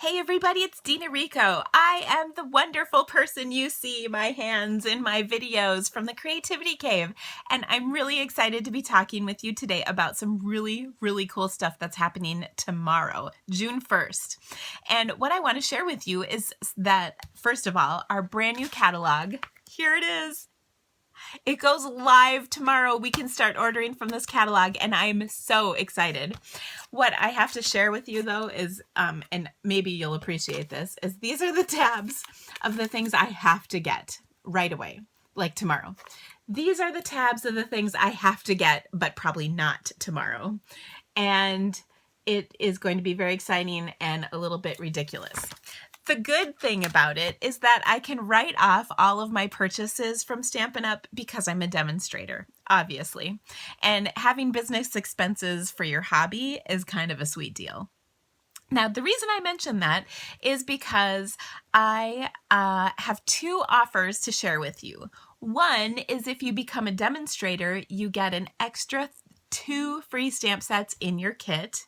Hey everybody, it's Dina Rico. I am the wonderful person you see, my hands in my videos from the Creativity Cave. And I'm really excited to be talking with you today about some really cool stuff that's happening tomorrow, June 1st. And what I want to share with you is that, first of all, our brand new catalog, here it is. It goes live tomorrow. We can start ordering from this catalog, and I'm so excited. What I have to share with you, though, is, and maybe you'll appreciate this, is these are the tabs of the things I have to get right away, like tomorrow. These are the tabs of the things I have to get, but probably not tomorrow. And it is going to be very exciting and a little bit ridiculous. The good thing about it is that I can write off all of my purchases from Stampin' Up! Because I'm a demonstrator, obviously. And having business expenses for your hobby is kind of a sweet deal. Now, the reason I mention that is because I have two offers to share with you. One is if you become a demonstrator, you get an extra 2 free stamp sets in your kit.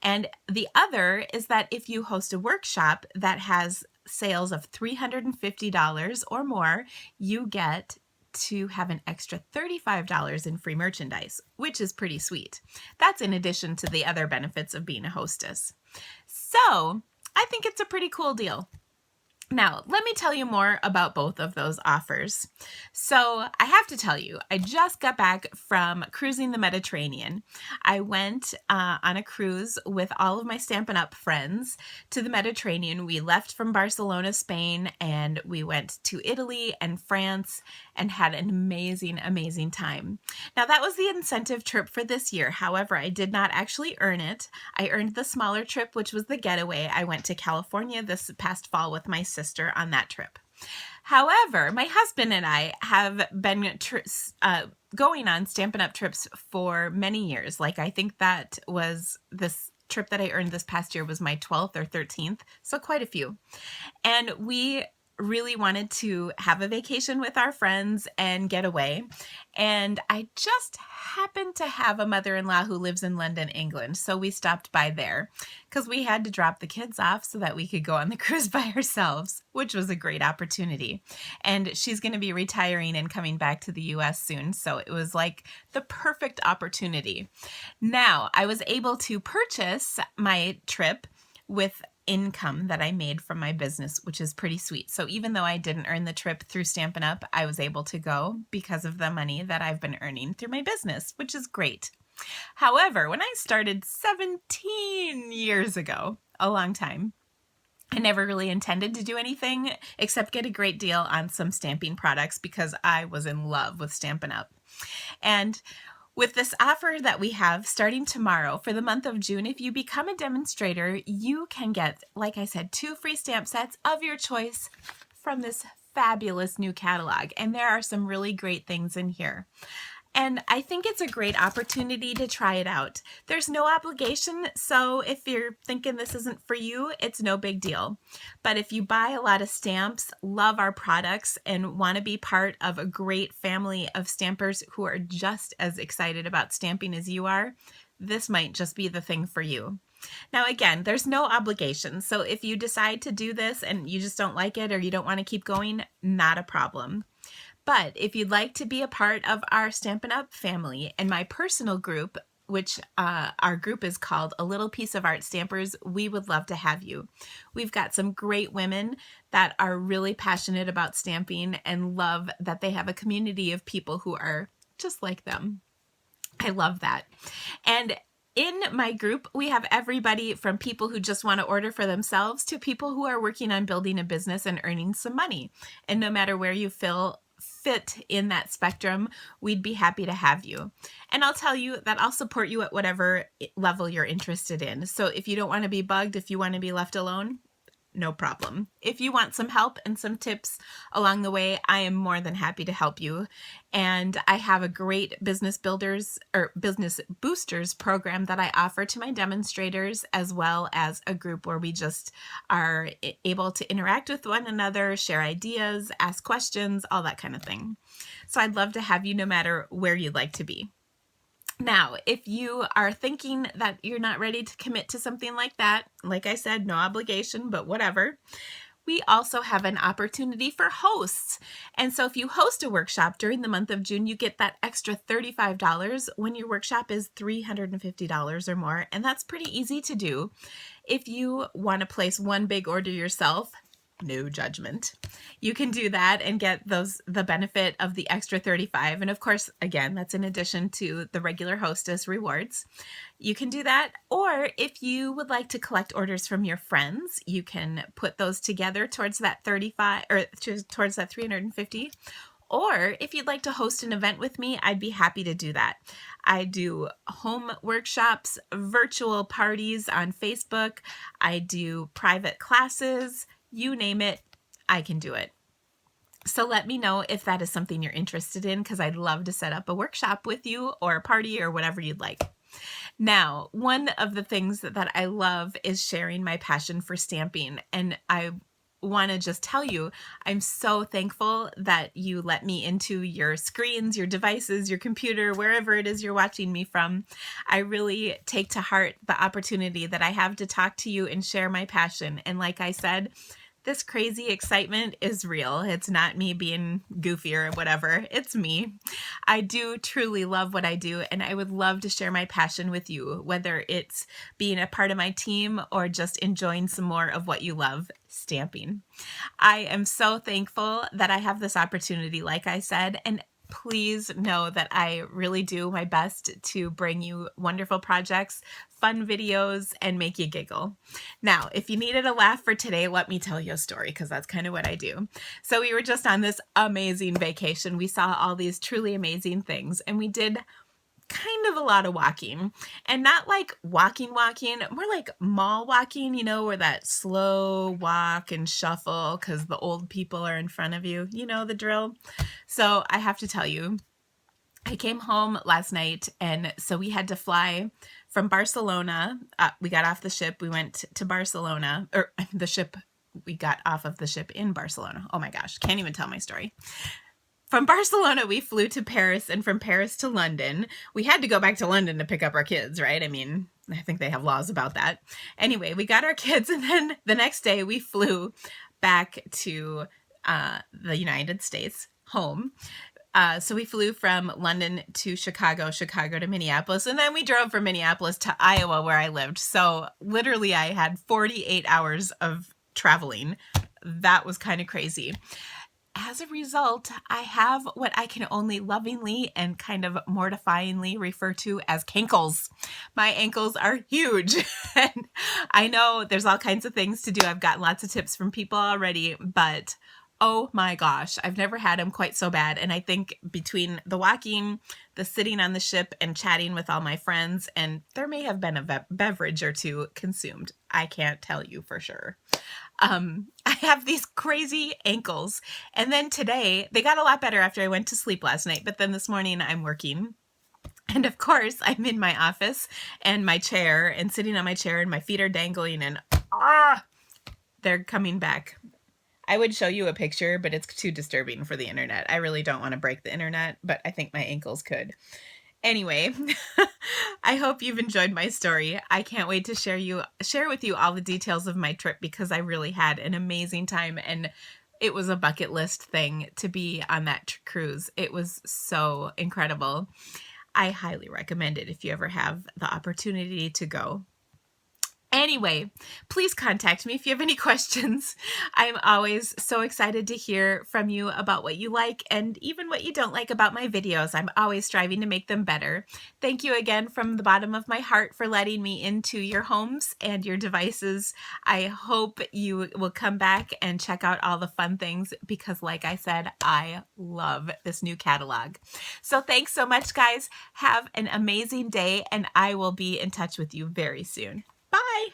And the other is that if you host a workshop that has sales of $350 or more, you get to have an extra $35 in free merchandise, which is pretty sweet. That's in addition to the other benefits of being a hostess. So I think it's a pretty cool deal. Now, let me tell you more about both of those offers. So I have to tell you, I just got back from cruising the Mediterranean. I went on a cruise with all of my Stampin' Up! Friends to the Mediterranean. We left from Barcelona, Spain, and we went to Italy and France and had an amazing time. Now, that was the incentive trip for this year. However, I did not actually earn it. I earned the smaller trip, which was the getaway. I went to California this past fall with my sister on that trip. However, my husband and I have been going on Stampin' Up! Trips for many years. Like, I think that was this trip that I earned this past year was my 12th or 13th, so quite a few. And we really wanted to have a vacation with our friends and get away. And I just happened to have a mother-in-law who lives in London, England. So we stopped by there because we had to drop the kids off so that we could go on the cruise by ourselves, which was a great opportunity. And she's going to be retiring and coming back to the US soon. So it was like the perfect opportunity. Now, I was able to purchase my trip with income that I made from my business, which is pretty sweet. So even though I didn't earn the trip through Stampin' Up!, I was able to go because of the money that I've been earning through my business, which is great. However, when I started 17 years ago, a long time, I never really intended to do anything except get a great deal on some stamping products because I was in love with Stampin' Up! And with this offer that we have starting tomorrow for the month of June, if you become a demonstrator, you can get, like I said, 2 free stamp sets of your choice from this fabulous new catalog. And there are some really great things in here. And I think it's a great opportunity to try it out. There's no obligation, so if you're thinking this isn't for you, it's no big deal. But if you buy a lot of stamps, love our products, and want to be part of a great family of stampers who are just as excited about stamping as you are, this might just be the thing for you. Now, again, there's no obligation. So if you decide to do this and you just don't like it or you don't want to keep going, not a problem. But if you'd like to be a part of our Stampin' Up! Family and my personal group, which our group is called A Little Piece of Art Stampers, we would love to have you. We've got some great women that are really passionate about stamping and love that they have a community of people who are just like them. I love that. And in my group, we have everybody from people who just want to order for themselves to people who are working on building a business and earning some money. And no matter where you fit in that spectrum, we'd be happy to have you. And I'll tell you that I'll support you at whatever level you're interested in. So if you don't want to be bugged, if you want to be left alone, no problem. If you want some help and some tips along the way, I am more than happy to help you. And I have a great business builders or business boosters program that I offer to my demonstrators, as well as a group where we just are able to interact with one another, share ideas, ask questions, all that kind of thing. So I'd love to have you no matter where you'd like to be. Now, if you are thinking that you're not ready to commit to something like that, like I said, no obligation, but whatever, we also have an opportunity for hosts. And so if you host a workshop during the month of June, you get that extra $35 when your workshop is $350 or more. And that's pretty easy to do. If you want to place one big order yourself, no judgment, you can do that and get the benefit of the extra 35. And of course, again, that's in addition to the regular Hostess rewards. You can do that. Or if you would like to collect orders from your friends, you can put those together towards that 35 or towards that 350. Or if you'd like to host an event with me, I'd be happy to do that. I do home workshops, virtual parties on Facebook. I do private classes. You name it, I can do it. So let me know if that is something you're interested in, because I'd love to set up a workshop with you or a party or whatever you'd like. Now, one of the things that I love is sharing my passion for stamping. And I want to just tell you, I'm so thankful that you let me into your screens, your devices, your computer, wherever it is you're watching me from. I really take to heart the opportunity that I have to talk to you and share my passion. And like I said, this crazy excitement is real. It's not me being goofy or whatever. It's me. I do truly love what I do, and I would love to share my passion with you, whether it's being a part of my team or just enjoying some more of what you love, stamping. I am so thankful that I have this opportunity, like I said, and please know that I really do my best to bring you wonderful projects, fun videos, and make you giggle. Now, if you needed a laugh for today, let me tell you a story, because that's kind of what I do. So we were just on this amazing vacation. We saw all these truly amazing things, and we did kind of a lot of walking, and not like walking, more like mall walking, you know, where that slow walk and shuffle because the old people are in front of you, you know the drill. So I have to tell you, I came home last night, and so we had to fly from Barcelona. We got off the ship, we went to Barcelona, or we got off of the ship in Barcelona. Oh my gosh, can't even tell my story. From Barcelona, we flew to Paris, and from Paris to London. We had to go back to London to pick up our kids, right? I mean, I think they have laws about that. Anyway, we got our kids, and then the next day we flew back to the United States, home. So we flew from London to Chicago to Minneapolis, and then we drove from Minneapolis to Iowa, where I lived. So literally I had 48 hours of traveling. That was kind of crazy. As a result, I have what I can only lovingly and kind of mortifyingly refer to as cankles. My ankles are huge. And I know there's all kinds of things to do. I've gotten lots of tips from people already, but oh my gosh, I've never had them quite so bad. And I think between the walking, the sitting on the ship, and chatting with all my friends, and there may have been a beverage or two consumed. I can't tell you for sure. I have these crazy ankles. And then today, they got a lot better after I went to sleep last night. But then this morning I'm working. And of course, I'm in my office and my chair and sitting on my chair, and my feet are dangling, and they're coming back. I would show you a picture, but it's too disturbing for the internet. I really don't want to break the internet, but I think my ankles could. Anyway, I hope you've enjoyed my story. I can't wait to share with you all the details of my trip, because I really had an amazing time, and it was a bucket list thing to be on that cruise. It was so incredible. I highly recommend it if you ever have the opportunity to go. Anyway, please contact me if you have any questions. I'm always so excited to hear from you about what you like and even what you don't like about my videos. I'm always striving to make them better. Thank you again from the bottom of my heart for letting me into your homes and your devices. I hope you will come back and check out all the fun things, because like I said, I love this new catalog. So thanks so much, guys. Have an amazing day, and I will be in touch with you very soon. Bye.